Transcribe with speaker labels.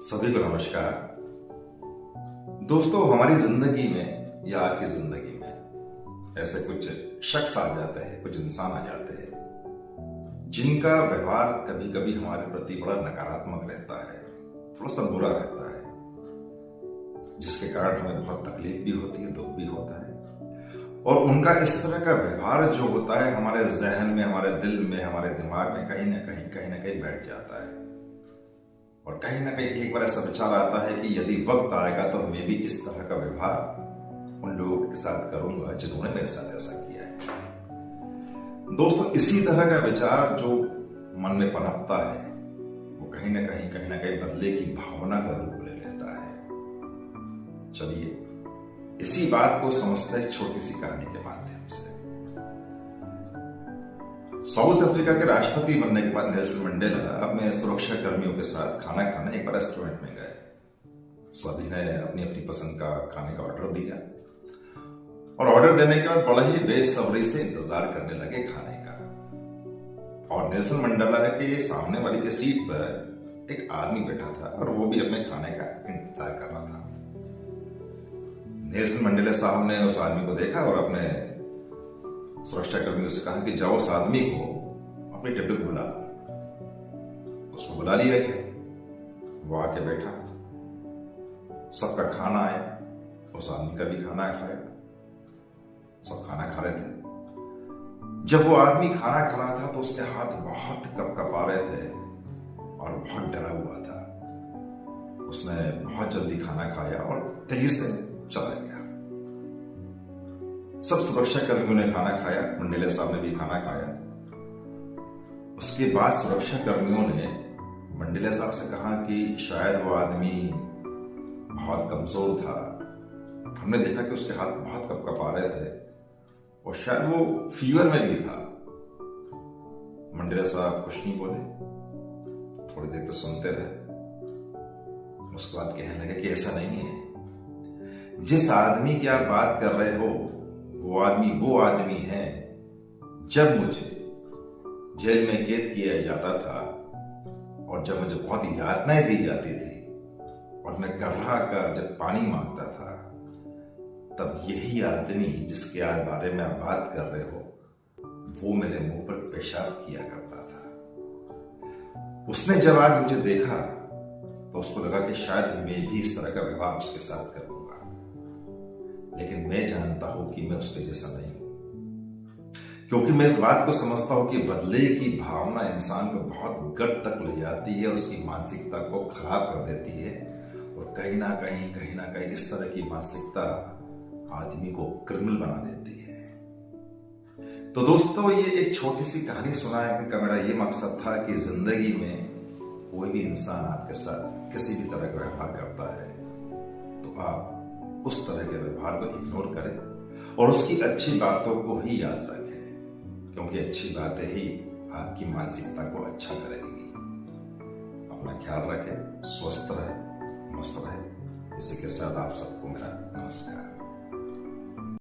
Speaker 1: सभी को नमस्कार। दोस्तों, हमारी जिंदगी में या आपकी जिंदगी में ऐसे कुछ शख्स आ जाते हैं, कुछ इंसान आ जाते हैं जिनका व्यवहार कभी कभी हमारे प्रति बड़ा नकारात्मक रहता है, थोड़ा सा बुरा रहता है, जिसके कारण हमें बहुत तकलीफ भी होती है, दुख भी होता है। और उनका इस तरह का व्यवहार जो होता है हमारे जहन में, हमारे दिल में, हमारे दिमाग में कहीं ना कहीं बैठ जाता है। और कहीं ना कहीं एक बार ऐसा विचार आता है कि यदि वक्त आएगा तो मैं भी इस तरह का व्यवहार उन लोगों के साथ करूंगा जिन्होंने मेरे साथ ऐसा किया है। दोस्तों, इसी तरह का विचार जो मन में पनपता है वो कहीं ना कहीं बदले की भावना का रूप ले लेता है। चलिए इसी बात को समझते हैं एक छोटी सी कहानी के माध्यम से। साउथ अफ्रीका के राष्ट्रपति बनने के बाद नेल्सन मंडेला अपने सुरक्षा कर्मियों के साथ खाना खाने एक बार रेस्टोरेंट में गए। सभी ने अपनी अपनी पसंद का खाने का ऑर्डर दिया और ऑर्डर देने के बाद बड़ा ही बेसब्री से इंतजार करने लगे खाने का। और नेल्सन मंडेला के सामने वाली की सीट पर एक आदमी बैठा था और वो भी अपने खाने का इंतजार कर रहा था। नेल्सन मंडेला साहब ने उस आदमी को देखा और अपने सुरक्षा कर्मियों से कहा कि जाओ उस आदमी को अपनी टेबल पर बुला लो। उसको बुला लिया गया, वो आके बैठा, सबका खाना आया, उस आदमी का भी खाना खाया, सब खाना खा रहे थे। जब वो आदमी खाना खा रहा था तो उसके हाथ बहुत कपकपा रहे थे और बहुत डरा हुआ था। उसने बहुत जल्दी खाना खाया और तेजी से चला गया। सब सुरक्षा कर्मियों ने खाना खाया, मंडेला साहब ने भी खाना खाया। उसके बाद सुरक्षा कर्मियों ने मंडेला साहब से कहा कि शायद वो आदमी बहुत कमजोर था, हमने देखा कि उसके हाथ बहुत कपकपा रहे थे और शायद वो फीवर में भी था। मंडेला साहब कुछ नहीं बोले, थोड़ी देर तक सुनते रहे। उसके बाद कहने लगे कि ऐसा नहीं है, जिस आदमी की आप बात कर रहे हो वो आदमी है जब मुझे जेल में कैद किया जाता था और जब मुझे बहुत यातनाएं दी जाती थी और मैं कर्रा कर जब पानी मांगता था, तब यही आदमी जिसके बारे में आप बात कर रहे हो वो मेरे मुंह पर पेशाब किया करता था। उसने जब आज मुझे देखा तो उसको लगा कि शायद मैं भी इस तरह का व्यवहार उसके साथ करूंगा, लेकिन मैं जानता हूं कि मैं उसके जैसा नहीं हूं, क्योंकि मैं इस बात को समझता हूं कि बदले की भावना इंसान को बहुत गढ़ तक ले जाती है, उसकी मानसिकता को खराब कर देती है और कहीं ना कहीं इस तरह की मानसिकता आदमी को क्रिमिनल बना देती है। तो दोस्तों, ये एक छोटी सी कहानी सुनाने का मेरा ये मकसद था कि जिंदगी में कोई भी इंसान आपके साथ किसी भी तरह का व्यवहार करता है तो आप उस तरह के व्यवहार को इग्नोर करें और उसकी अच्छी बातों को ही याद रखें, क्योंकि अच्छी बातें ही आपकी मानसिकता को अच्छा करेंगी। अपना ख्याल रखें, स्वस्थ रहें, मस्त रहें। इसी के साथ आप सबको मेरा नमस्कार।